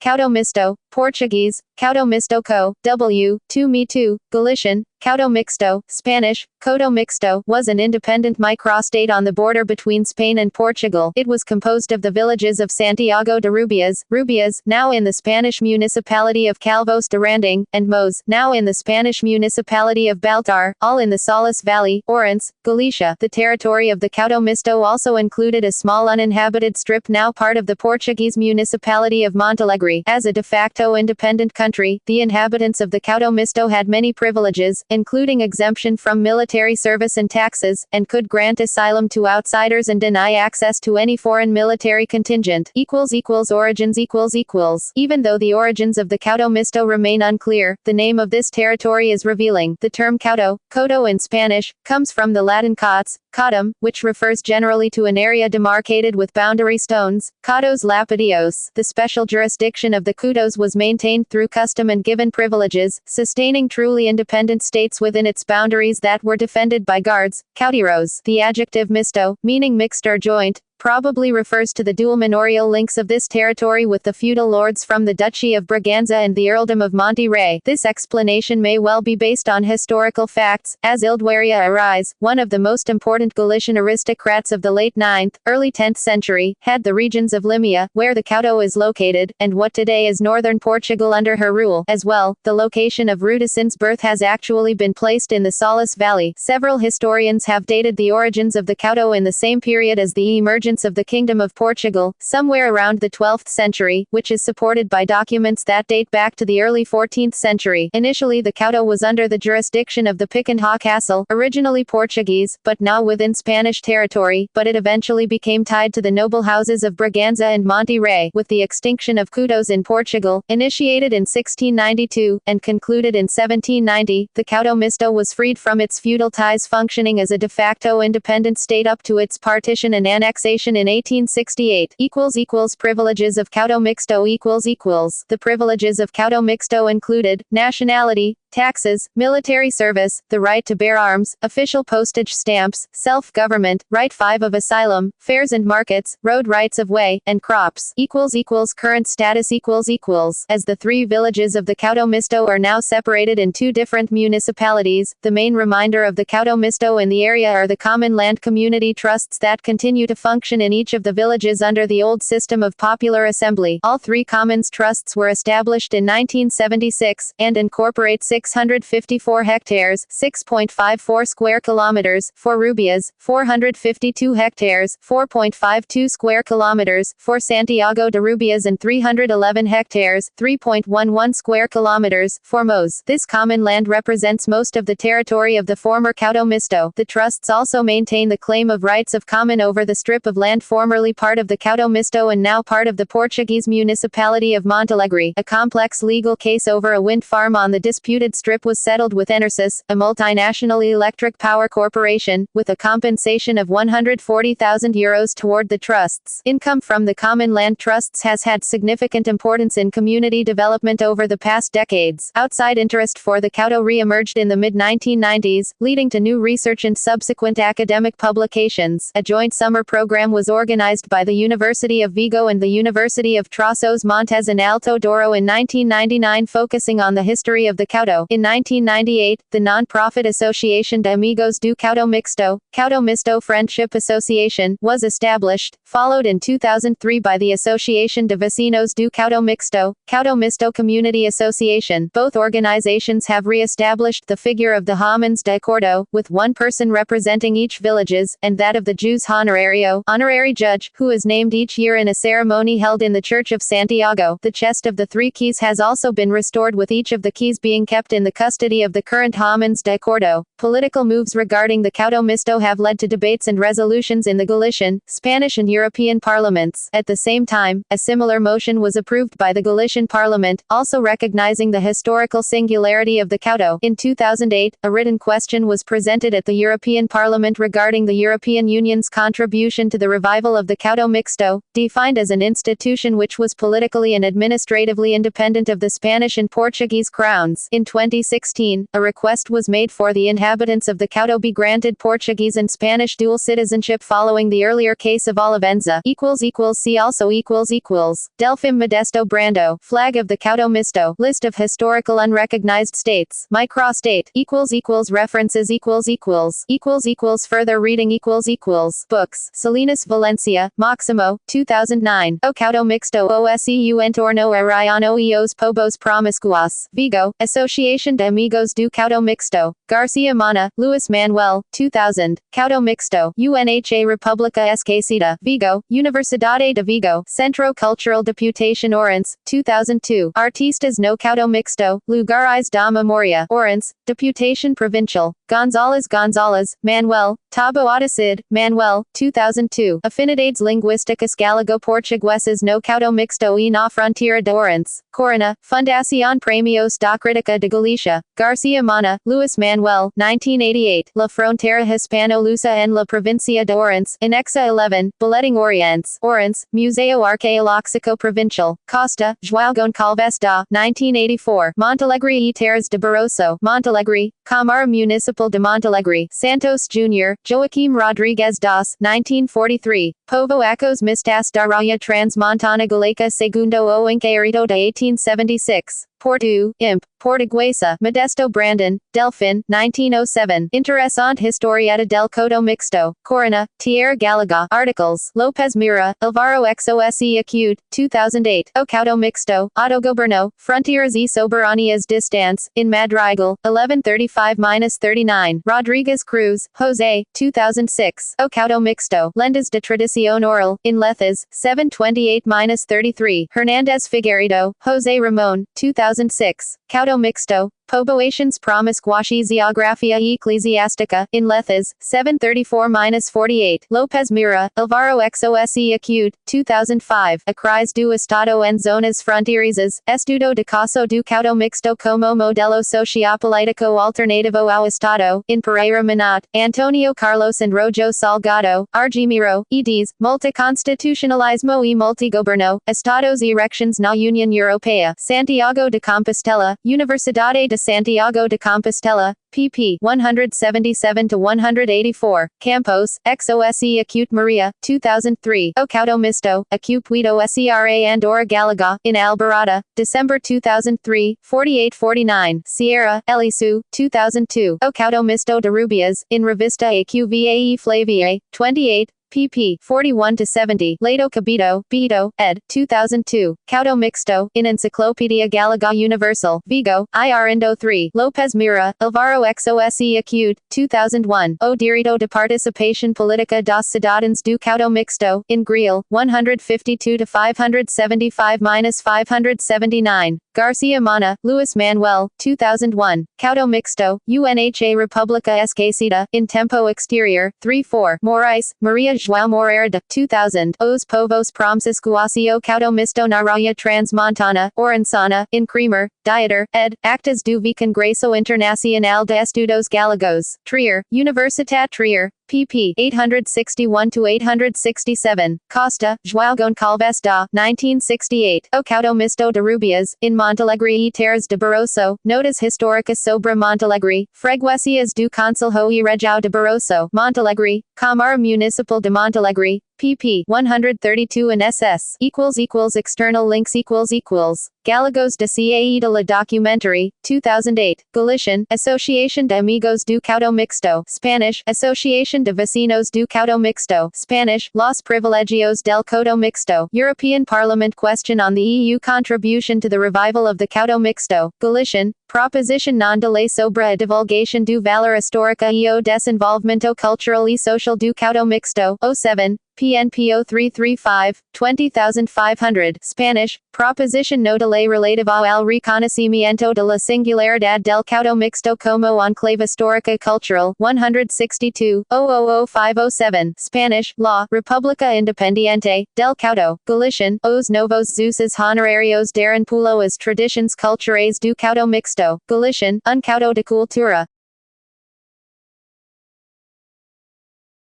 Couto Misto, Portuguese, Couto Misto Co. W. 2 Me 2, Galician, Couto Mixto, Spanish, Coto Mixto, was an independent microstate on the border between Spain and Portugal. It was composed of the villages of Santiago de Rubias, now in the Spanish municipality of Calvos de Randing, and Mos, now in the Spanish municipality of Baltar, all in the Salas Valley, Orense, Galicia. The territory of the Couto Misto also included a small uninhabited strip now part of the Portuguese municipality of Montalegre. As a de facto independent country, the inhabitants of the Couto Misto had many privileges, including exemption from military service and taxes, and could grant asylum to outsiders and deny access to any foreign military contingent. Origins. Even though the origins of the Couto Misto remain unclear, the name of this territory is revealing. The term Coto in Spanish, comes from the Latin cots, cotum, which refers generally to an area demarcated with boundary stones, cotos lapidarios. The special jurisdiction of the Coutos was maintained through custom and given privileges, sustaining truly independent states within its boundaries that were defended by guards, caudillos. The adjective misto, meaning mixed or joint, probably refers to the dual manorial links of this territory with the feudal lords from the Duchy of Braganza and the Earldom of Monte Rey. This explanation may well be based on historical facts, as Ilduaria Arise, one of the most important Galician aristocrats of the late 9th, early 10th century, had the regions of Limia, where the Couto is located, and what today is northern Portugal under her rule. As well, the location of Rudicin's birth has actually been placed in the Salas Valley. Several historians have dated the origins of the Couto in the same period as the emergence of the Kingdom of Portugal, somewhere around the 12th century, which is supported by documents that date back to the early 14th century. Initially the Couto was under the jurisdiction of the Picanha Castle, originally Portuguese, but now within Spanish territory, but it eventually became tied to the noble houses of Braganza and Monte Rey. With the extinction of Coutos in Portugal, initiated in 1692, and concluded in 1790, the Couto Misto was freed from its feudal ties, functioning as a de facto independent state up to its partition and annexation in 1868. Privileges of Couto Mixto. The privileges of Couto Mixto included nationality, taxes, military service, the right to bear arms, official postage stamps, self-government, right 5 of asylum, fairs and markets, road rights of way, and crops. Current status. As the 3 villages of the Couto Misto are now separated in 2 different municipalities, the main reminder of the Couto Misto in the area are the common land community trusts that continue to function in each of the villages under the old system of popular assembly. All 3 commons trusts were established in 1976, and incorporate 654 hectares, 6.54 square kilometers, for Rubias, 452 hectares, 4.52 square kilometers, for Santiago de Rubias, and 311 hectares, 3.11 square kilometers, for Mos. This common land represents most of the territory of the former Couto Misto. The trusts also maintain the claim of rights of common over the strip of land formerly part of the Couto Misto and now part of the Portuguese municipality of Montalegre. A complex legal case over a wind farm on the disputed strip was settled with Enersys, a multinational electric power corporation, with a compensation of €140,000 toward the trusts. Income from the common land trusts has had significant importance in community development over the past decades. Outside interest for the Couto re-emerged in the mid-1990s, leading to new research and subsequent academic publications. A joint summer program was organized by the University of Vigo and the University of Trás-os-Montes in Alto Douro in 1999, focusing on the history of the Couto. In 1998, the non-profit Association de Amigos do Couto Misto Friendship Association, was established, followed in 2003 by the Association de Vecinos do Couto Misto Community Association. Both organizations have re-established the figure of the Homens de Coto, with one person representing each villages, and that of the Jus Honorario, honorary judge, who is named each year in a ceremony held in the Church of Santiago. The chest of the 3 keys has also been restored, with each of the keys being kept in the custody of the current Homens de Coto. Political moves regarding the Couto Misto have led to debates and resolutions in the Galician, Spanish and European parliaments. At the same time, a similar motion was approved by the Galician parliament, also recognizing the historical singularity of the Couto. In 2008, a written question was presented at the European Parliament regarding the European Union's contribution to the revival of the Couto Mixto, defined as an institution which was politically and administratively independent of the Spanish and Portuguese crowns. In 2016, a request was made for the inhabitants of the Couto be granted Portuguese and Spanish dual citizenship following the earlier case of Olivenza. See also Delfim Modesto Brando, flag of the Couto Misto, list of historical unrecognized states, microstate, references further reading books, Salinas Valencia, Maximo, 2009, O Couto Mixto OSEU entorno Ariano Eos Pobos Promiscuos, Vigo, Asociación de Amigos do Couto Mixto, Garcia Mana, Luis Manuel, 2000, Couto Mixto, UNHA República Esquecida, Vigo, Universidade de Vigo, Centro Cultural Deputación Orense, 2002, Artistas no Couto Mixto, Lugares da Memoria, Orense, Deputación Provincial, González, Manuel, Tabo Otacid, Manuel, 2002, Afinidades Linguísticas Galego-Portuguesas no Couto Mixto e na Fronteira de Orense, Corona, Fundación Premios da Crítica de Galicia, Garcia Mana, Luis Manuel, 1988, La Frontera Hispano-Lusa en la Provincia de Orense, Anexa 11, Boletim Oriense, Orense, Museo Arqueológico Provincial, Costa, João Goncalves da, 1984, Montalegre e Terras de Barroso, Montalegre, Câmara Municipal de Montalegre, Santos Jr., Joaquim Rodrigues das, 1943, Povo Ecos Mistas da Raya Transmontana Galaica Segundo o Inquérito de 1876. Porto, Imp. Portuguesa, Modesto Brandon, Delfin, 1907. Interessante Historieta del Coto Mixto, Corona, Tierra Galega. Articles, Lopez Mira, Alvaro Xose Acute, 2008. O Couto Mixto, Autogoverno, Fronteiras e Soberanias Distance, in Madrigal, 1135-39. Rodriguez Cruz, Jose, 2006. O Couto Mixto, Lendas de Tradición Oral, in Lethes, 728-33. Hernandez Figueiredo, Jose Ramon, 2006. Couto Mixto, Poboations Promiscuas Geografia Eclesiástica, in Lethes, 734-48. Lopez Mira, Alvaro Xose Acute, 2005. Acrais do Estado en Zonas Fronterizas, Estudo de Caso do Couto Mixto como Modelo Sociopolítico Alternativo ao Estado, in Pereira Manat, Antonio Carlos and Rojo Salgado, Argimiro, eds, Multiconstitucionalismo e Multigoverno, Estados e Erections na União Europeia, Santiago de Compostela, Universidade de Santiago de Compostela, pp. 177-184, Campos, Xose Acute Maria, 2003, O Couto Misto, Acute Puido Sra Andorra Galega, in Alberata, December 2003, 48-49, Sierra, Elisu, 2002, O Couto Misto de Rubias, in Revista Aqvae Flaviae, 28, pp. 41-70. Leito Cabito, Beto, ed. 2002. Couto Mixto, in Enciclopedia Galega Universal, Vigo, Indo 3. Lopez Mira, Alvaro Xose Acute, 2001. O Direito de Participación Política dos Cidadãos do Couto Mixto, in Grial, 152-575-579. Garcia Mana, Luis Manuel, 2001. Couto Mixto, UNHA República Esquecida, in Tempo Exterior, 3-4. Moraes, Maria João Moreira de, 2000. Os Povos Promiscuos o Couto Misto na Raya Transmontana, Orensana, in Creamer, Dieter, ed. Actas do Congresso Internacional de Estudos Galegos, Trier, Universitat Trier, pp. 861-867. Costa, João Goncalves da, 1968. O Couto Misto de Rubias, in Montalegre e Terras de Barroso, Notas Históricas sobre Montalegre, Freguesias do Concelho e Região de Barroso, Montalegre, Câmara Municipal de Montalegre, pp. 132 and ss. External links Galegos de CAE de la Documentary, 2008. Galician, Asociación de Amigos do Couto Mixto, Spanish, Asociación de Vecinos do Couto Mixto, Spanish, Los Privilegios del Coto Mixto, European Parliament question on the EU contribution to the revival of the Couto Mixto, Galician, Proposition non de lei sobre a divulgação do valor histórica e o desenvolvimento cultural e social do Couto Mixto, 07, PNPO 335, 20500, Spanish, Proposition no de lei relativa ao reconhecimento de la singularidade del Couto Mixto como enclave histórica cultural, 162, 000507, Spanish, Law, República Independiente, del Couto, Galician, os novos usos honorarios darão pulo as tradições culturais do Couto Mixto, Galician, Couto de Cultura.